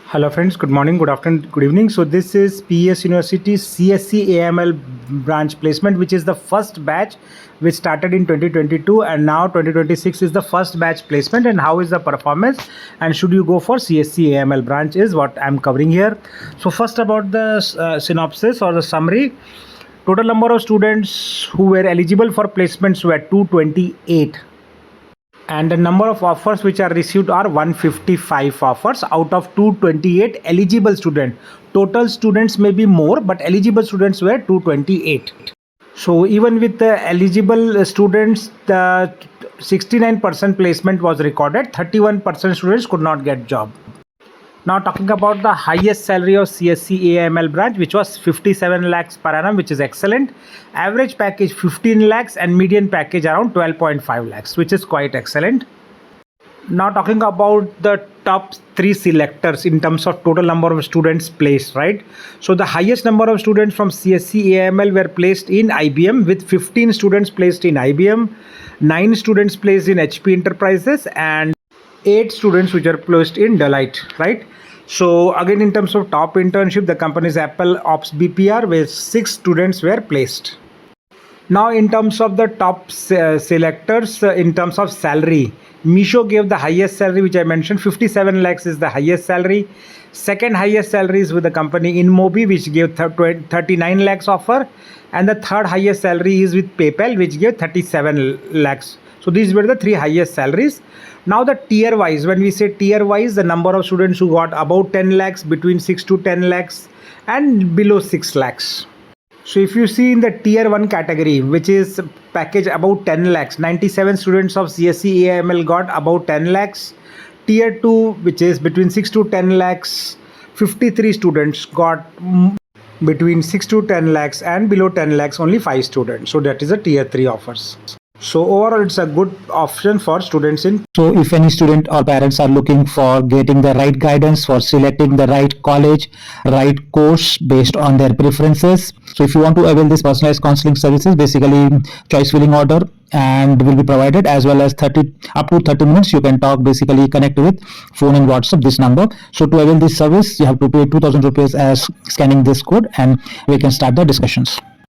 Hello friends, good morning, good afternoon, good evening. So this is PES University CSC AML branch placement, which is the first batch which started in 2022 and now 2026 is the first batch placement. And how is the performance and should you go for CSC AML branch is what I'm covering here. So first about the synopsis or the summary. Total number of students who were eligible for placements were 228. And the number of offers which are received are 155 offers out of 228 eligible students. Total students may be more, but eligible students were 228. So even with the eligible students, the 69% placement was recorded. 31% students could not get job. Now talking about the highest salary of CSC AML branch, which was 57 lakhs per annum, which is excellent. Average package 15 lakhs and median package around 12.5 lakhs, which is quite excellent. Now talking about the top 3 selectors in terms of total number of students placed, right? So the highest number of students from CSC AML were placed in IBM with 15 students placed in IBM, 9 students placed in HP Enterprises and 8 students which are placed in Deloitte, right? So again, in terms of top internship, the company is Apple Ops BPR where 6 students were placed. Now in terms of the top selectors, in terms of salary, Misho gave the highest salary, which I mentioned. 57 lakhs is the highest salary. Second highest salary is with the company InMobi, which gave 39 lakhs offer. And the third highest salary is with PayPal, which gave 37 lakhs. So these were the 3 highest salaries. Now the tier wise, when we say tier wise, the number of students who got about 10 lakhs, between 6 to 10 lakhs and below 6 lakhs. So if you see in the tier 1 category, which is package about 10 lakhs, 97 students of CSC AML got about 10 lakhs. Tier 2, which is between 6 to 10 lakhs, 53 students got between 6 to 10 lakhs and below 10 lakhs only 5 students. So that is a tier 3 offers. So overall, it's a good option for students in. So if any student or parents are looking for getting the right guidance for selecting the right college, right course based on their preferences. So if you want to avail this personalized counseling services, basically choice filling order and will be provided, as well as up to 30 minutes you can talk, basically connect with phone and WhatsApp this number. So to avail this service, you have to pay 2000 rupees as scanning this code and we can start the discussions.